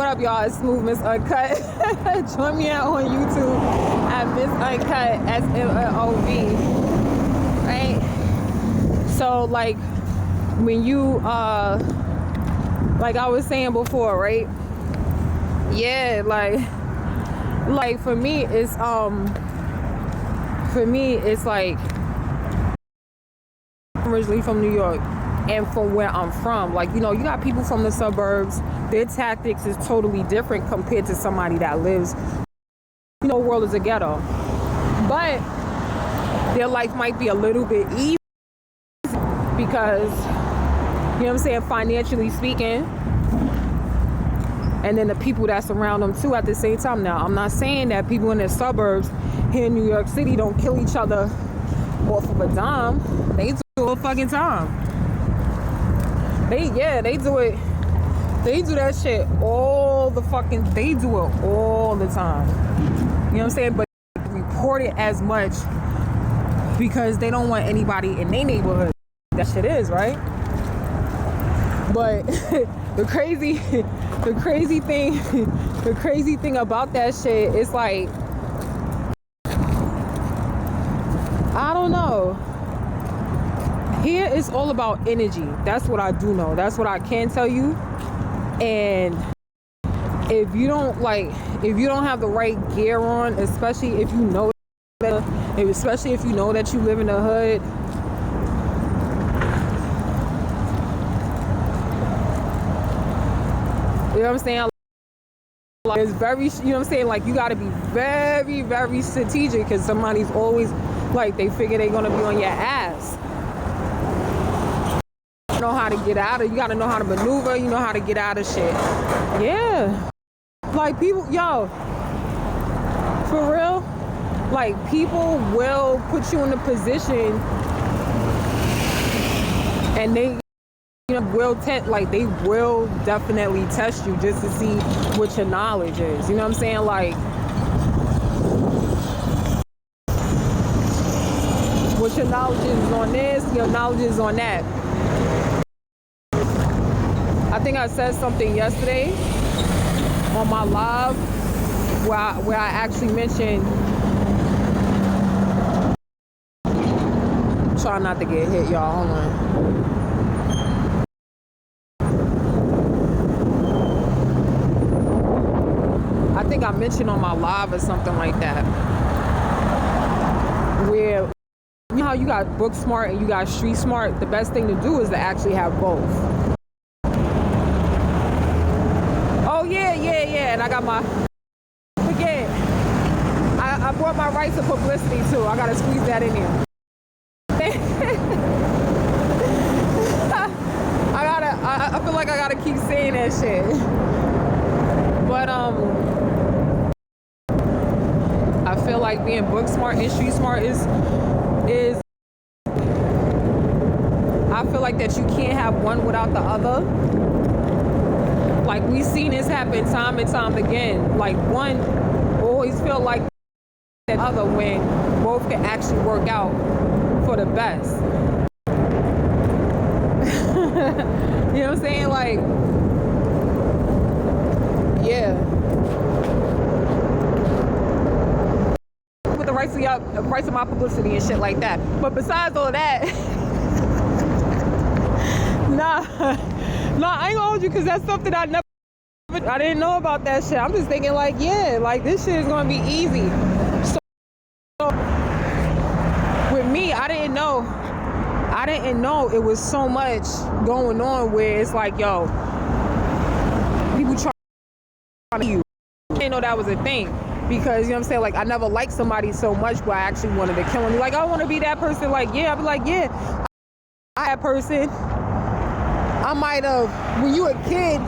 What up, y'all? It's Smooth Miss Uncut. Join me out on YouTube at Miss Uncut, SMOV. Right? So, like, when you, like I was saying before, right? Yeah, like for me, it's like, I'm originally from New York. And from where I'm from, like, you know, you got people from the suburbs, their tactics is totally different compared to somebody that lives, you know, world is a ghetto. But their life might be a little bit easy because, you know what I'm saying, financially speaking. And then the people that surround them too at the same time. Now, I'm not saying that people in the suburbs here in New York City don't kill each other off of a dime. They do it all fucking time. They do it. They do that shit all the fucking, they do it all the time. You know what I'm saying? But report it as much because they don't want anybody in their neighborhood. That shit is, right? But the crazy thing about that shit is like, I don't know. Here it's all about energy. That's what I do know. That's what I can tell you. And if you don't have the right gear on, especially if you know that you live in the hood, you know what I'm saying? Like, it's very, you know what I'm saying? Like, you got to be very, very strategic because somebody's always like, they figure they're gonna be on your ass. Know how to get out of, you gotta know how to maneuver, you know how to get out of shit. Yeah, like people, yo, for real, like people will put you in a position and they, you know, they will definitely test you just to see what your knowledge is, you know what I'm saying? Like, what your knowledge is on this, your knowledge is on that. I think I said something yesterday on my live where I actually mentioned, try not to get hit, y'all, hold on. I think I mentioned on my live or something like that, where, you know how you got book smart and you got street smart? The best thing to do is to actually have both. Yeah, and I got my, forget, I bought my rights of publicity too. I gotta squeeze that in here. I feel like I gotta keep saying that shit. But I feel like being book smart and street smart is I feel like that you can't have one without the other. Like, we've seen this happen time and time again. Like, one always feel like the other when both can actually work out for the best. You know what I'm saying? Like, yeah. With the rights of my publicity and shit like that. But besides all that, nah, I ain't gonna hold you because that's something I didn't know about that shit. I'm just thinking like, yeah, like this shit is gonna be easy. So with me, I didn't know it was so much going on where it's like, yo, people trying to you. I didn't know that was a thing because, you know what I'm saying, like, I never liked somebody so much where I actually wanted to kill them. Like, I want to be that person. Like, yeah, I'd be like, yeah, I that person. I might have, when you a kid,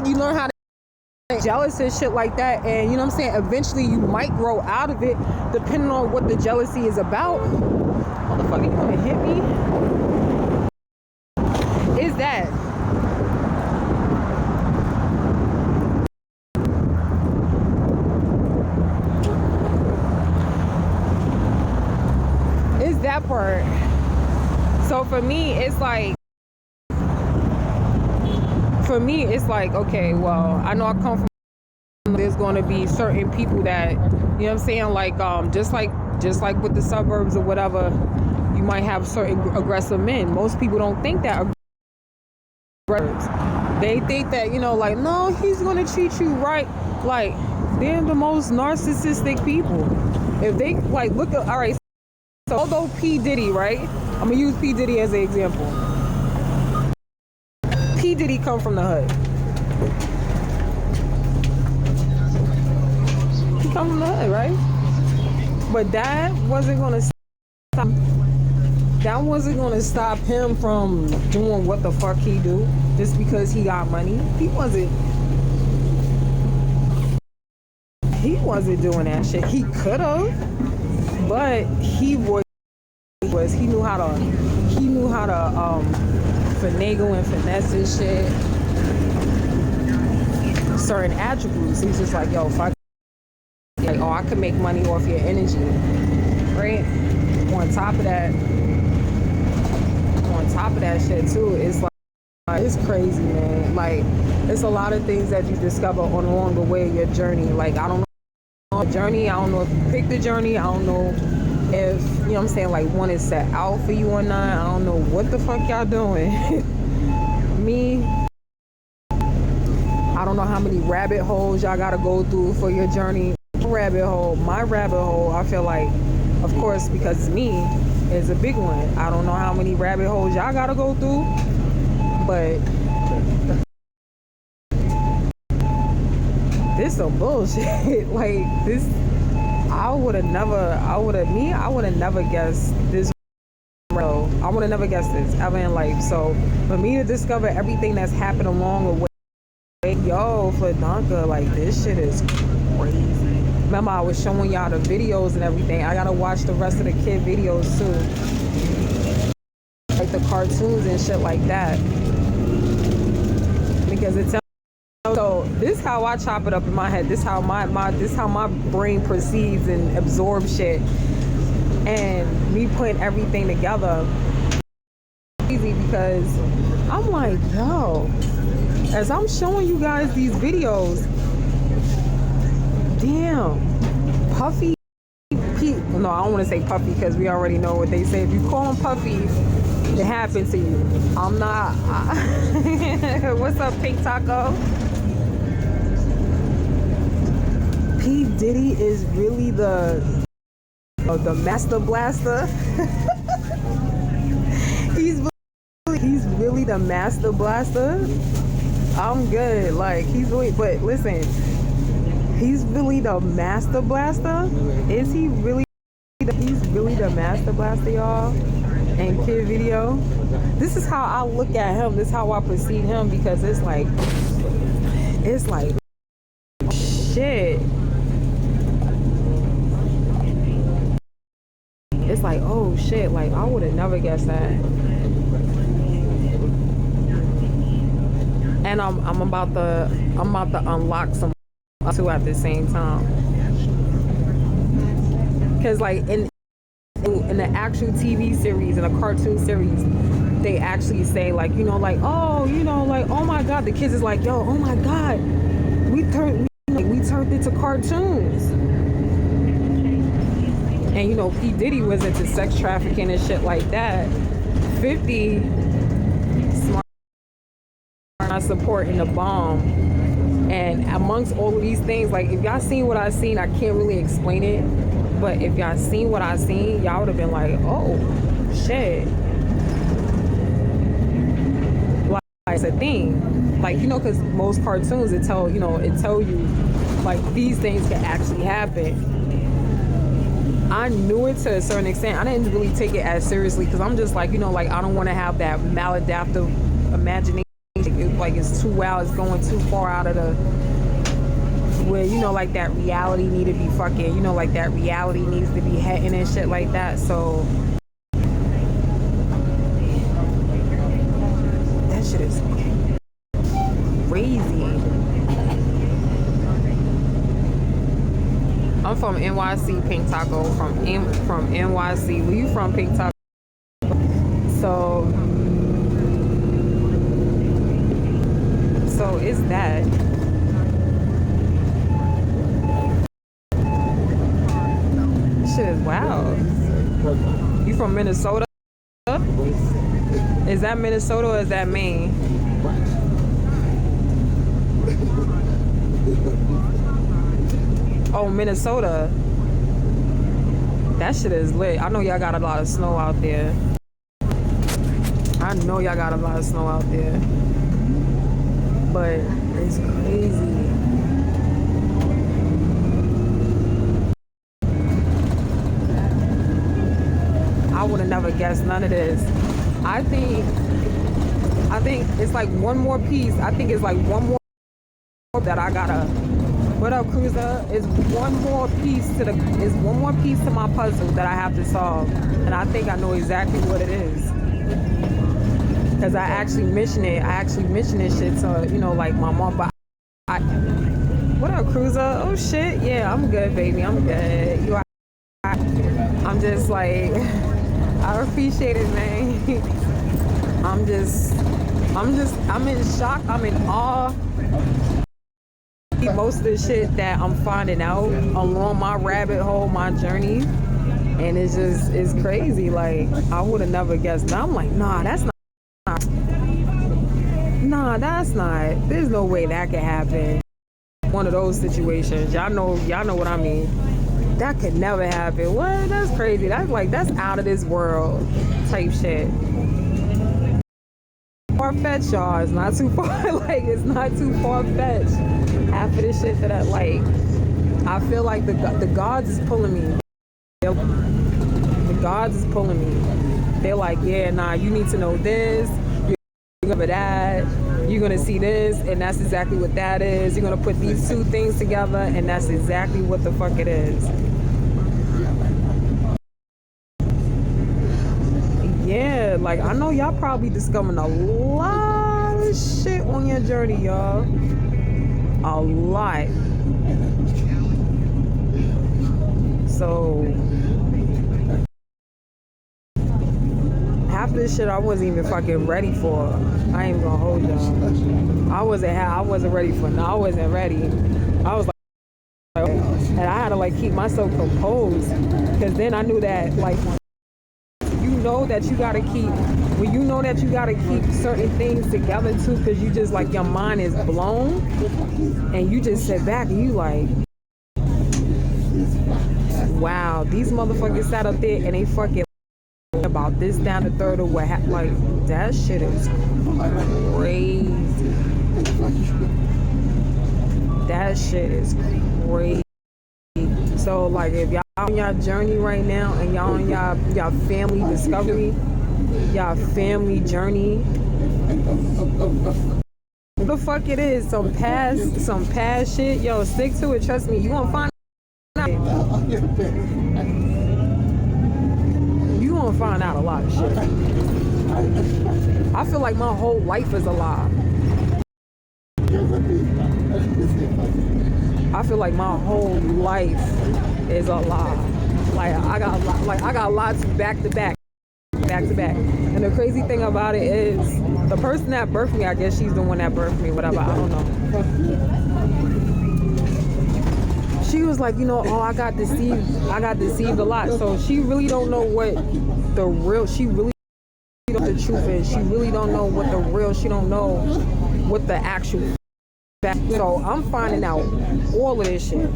you learn how to get jealous and shit like that. And you know what I'm saying? Eventually you might grow out of it depending on what the jealousy is about. Motherfucker, you wanna hit me? Is that? Is that part? So for me, it's like, for me, it's like, okay, well, I know I come from, there's going to be certain people that, you know what I'm saying, like just like with the suburbs or whatever, you might have certain aggressive men. Most people don't think that aggressive. They think that, you know, like, no, he's going to treat you right. Like, they're the most narcissistic people. If they, like, look at, all right, so although P. Diddy, right? I'm going to use P. Diddy as an example. P. Diddy come from the hood. He come from the hood, right? But that wasn't going to stop. That wasn't going to stop him from doing what the fuck he do just because he got money. He wasn't doing that shit. He could have, but he knew how to finagle and finesse his shit. Certain attributes. He's just like, yo, fuck, like, oh, I could make money off your energy, right? On top of that shit too, it's like, it's crazy, man. Like, it's a lot of things that you discover along the way of your journey. Like, I don't know the journey. I don't know if you picked the journey. I don't know if, you know what I'm saying, like, one is set out for you or not. I don't know what the fuck y'all doing. Me, I don't know how many rabbit holes y'all gotta go through for your journey. My rabbit hole, I feel like, of course, because it's me, is a big one. I don't know how many rabbit holes y'all gotta go through, but this some bullshit. Like, this, I would have never guessed this. I would have never guessed this ever in life. So for me to discover everything that's happened along the way, yo, for Donka, like, this shit is crazy. Remember, I was showing y'all the videos and everything. I gotta watch the rest of the kid videos too, like the cartoons and shit like that, because it's. So this is how I chop it up in my head. This is how my brain perceives and absorbs shit, and me putting everything together. Crazy, because I'm like, yo, as I'm showing you guys these videos, damn, Puffy, no, I don't want to say Puffy because we already know what they say. If you call him Puffy, it happened to you. I'm not. What's up, Pink Taco? P. Diddy is really the master blaster. he's really the master blaster. I'm good. Like, he's really, but listen, he's really the master blaster. Is he really? He's really the master blaster, y'all. And kid video. This is how I look at him. This is how I perceive him, because it's like shit. It's like, oh shit, like, I would have never guessed that. And I'm about to unlock some two at the same time. Cause like in the actual TV series, in a cartoon series, they actually say, like, you know, like, oh, you know, like, oh my god, the kids is like, yo, oh my god, we turned into cartoons. And, you know, P. Diddy was into sex trafficking and shit like that. 50 smart, not supporting the bomb. And amongst all of these things, like, if y'all seen what I seen, I can't really explain it. But if y'all seen what I seen, y'all would have been like, oh, shit. Like, it's a thing. Like, you know, because most cartoons, it tell you, like, these things can actually happen. I knew it to a certain extent. I didn't really take it as seriously because I'm just like, you know, like, I don't want to have that maladaptive imagination. Like, it's too wild, it's going too far out of the, where, you know, like, that reality need to be fucking, you know, like, that reality needs to be hitting and shit like that. So that shit is crazy. I'm from NYC, Pink Taco. From NYC. Where you from, Pink Taco? So is that? This shit is wild. You from Minnesota? Is that Minnesota or is that Maine? Oh, Minnesota. That shit is lit. I know y'all got a lot of snow out there. I know y'all got a lot of snow out there. But it's crazy. I would have never guessed none of this. I think it's like one more piece. I think it's like one more that I gotta. What up, Cruiser? Is one more piece to my puzzle that I have to solve, and I think I know exactly what it is. Cause I actually mentioned this shit to like my mom. But what up, Cruiser? Oh shit, yeah, I'm good, baby. I'm good. You are. I'm just like, I appreciate it, man. I'm in shock. I'm in awe. Most of the shit that I'm finding out along my rabbit hole, my journey, and it's crazy. Like, I would have never guessed. I'm like, nah, that's not. There's no way that could happen. One of those situations. Y'all know what I mean. That could never happen. What? That's crazy. That's out of this world type shit. Far-fetched, y'all. It's not too far. Like, it's not too far-fetched. Half of this shit that I feel like the gods is pulling me. The gods is pulling me. They're like, yeah, nah, you need to know this. You're gonna that. You're gonna see this, and that's exactly what that is. You're gonna put these two things together, and that's exactly what the fuck it is. Yeah, like, I know y'all probably discovering a lot of shit on your journey, y'all. A lot. So half this shit I wasn't even fucking ready for. I ain't gonna hold y'all. I wasn't ready for. No, I wasn't ready. I was like, and I had to like keep myself composed, because then I knew that like, that you gotta keep certain things together too, because you just like, your mind is blown, and you just sit back and you like, wow, these motherfuckers sat up there and they fucking about this down the third or what happened. Like, that shit is crazy. That shit is crazy. So like, if y'all on y'all journey right now and y'all on y'all family discovery, y'all family journey, what the fuck it is, some past shit, yo, stick to it. Trust me, you gonna find out. You gonna find out a lot of shit. I feel like my whole life is a lie. I feel like my whole life is a lie. Like, I got lots back to back. And the crazy thing about it is, the person that birthed me, I guess she's the one that birthed me, whatever, I don't know. She was like, oh, I got deceived a lot. So she really don't know what the real, she really don't know the truth is. She really don't know what the real, she don't know what the actual fact. So I'm finding out all of this shit.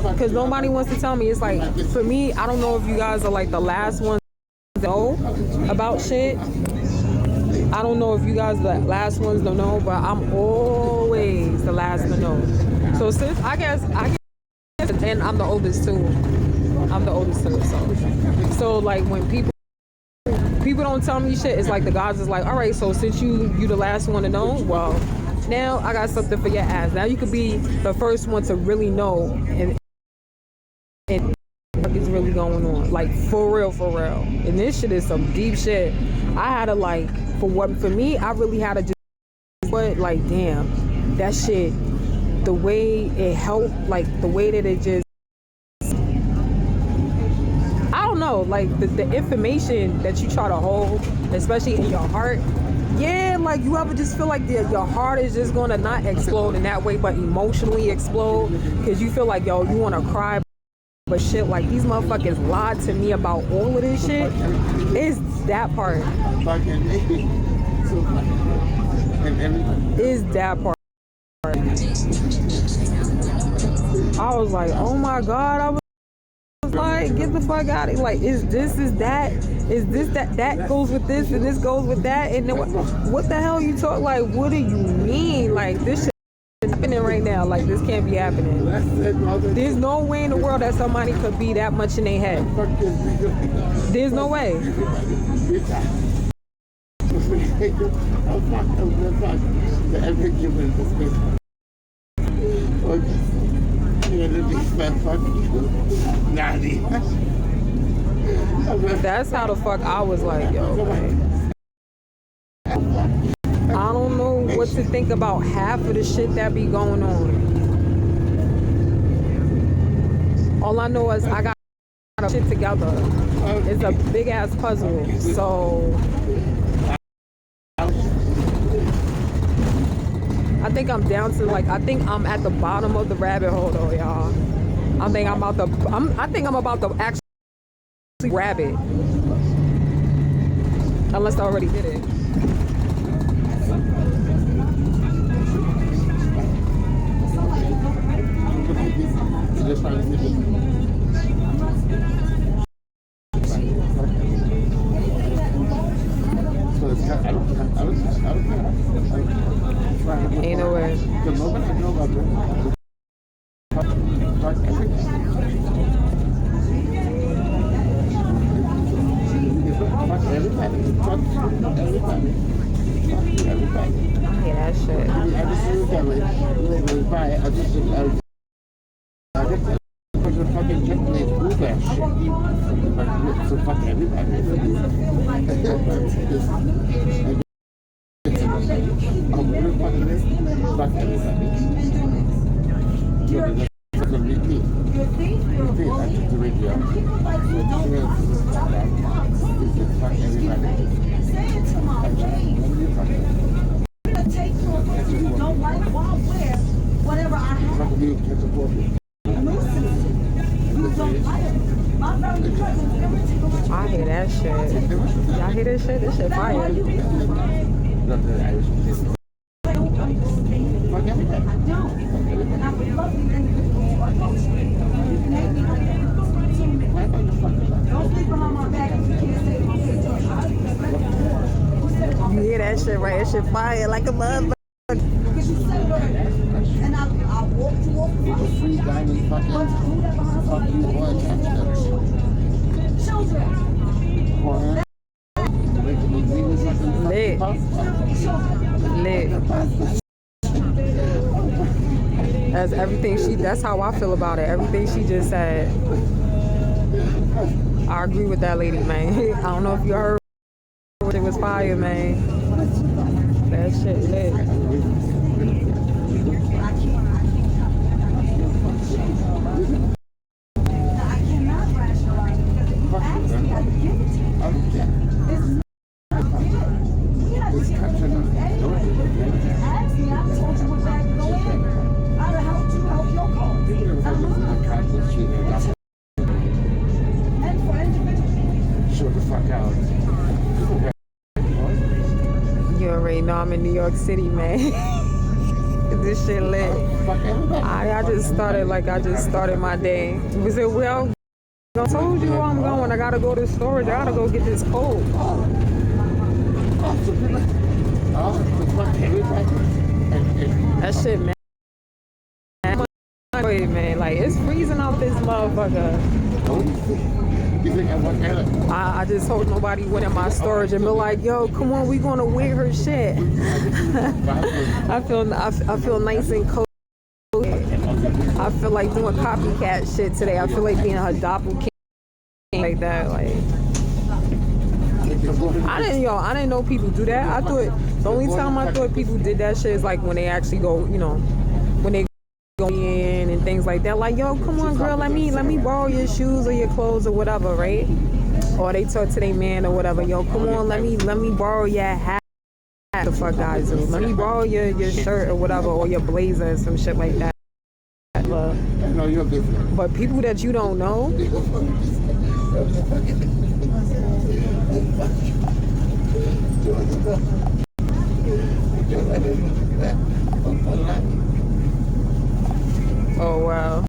Because nobody wants to tell me. It's like, for me, I don't know if you guys are like the last ones to know about shit. I don't know if you guys are the last ones to know, but I'm always the last to know. So since I guess, and I'm the oldest too. So like, when people don't tell me shit, it's like the gods is like, all right, so since you the last one to know, well, now I got something for your ass. Now you could be the first one to really know and what is really going on. Like, for real. And this shit is some deep shit. I had to like, for me, I really had to just, but like, damn, that shit, the way it helped, like the way that it just, I don't know. know, like the information that you try to hold, especially in your heart. Yeah, like you ever just feel like your heart is just gonna not explode in that way, but emotionally explode because you feel like, yo, you wanna cry, but shit, like these motherfuckers lied to me about all of this shit. It's that part. Is that part. I was like, oh my God, I was like, get the fuck out of here. Like, is this that goes with this and this goes with that, and then what the hell you talk, like, what do you mean? Like, this shit is happening right now. Like, this can't be happening. There's no way in the world that somebody could be that much in their head. There's no way. That's how the fuck I was like, yo, man. I don't know what to think about half of the shit that be going on. All I know is I got shit together. It's a big ass puzzle. So I think I'm down to, like, I think I'm at the bottom of the rabbit hole though, y'all. I think I'm about to actually grab it. Unless I already did it. Ain't no way. I hate that shit. I hear that shit. Y'all hear this shit? This shit fire. You hear that shit, right? That shit fire like a motherfucker. And I walked you off the free diamond fucking fuck you or children. Lit. That's everything that's how I feel about it. Everything she just said. I agree with that lady, man. I don't know if you heard it was fire, man. That shit lit. You already know I'm in New York City, man. This shit lit. I just started my day. Was it well? I told you where I'm going. I gotta go to storage. I gotta go get this coat. That shit, man. Man, like, it's freezing out this motherfucker. I just hope nobody went in my storage and be like, yo, come on, we gonna wear her shit. I feel nice and cold. I feel like doing copycat shit today. I feel like being a doppelganger like that. Like, I didn't know people do that. I thought the only time I thought people did that shit is like when they actually go, you know, when they go in and things like that. Like, yo, come on, girl, let me borrow your shoes or your clothes or whatever, right? Or they talk to their man or whatever. Yo, come on, let me borrow your hat. The fuck guys do. Let me borrow your shirt or whatever, or your blazer or some shit like that. But people that you don't know. Oh wow.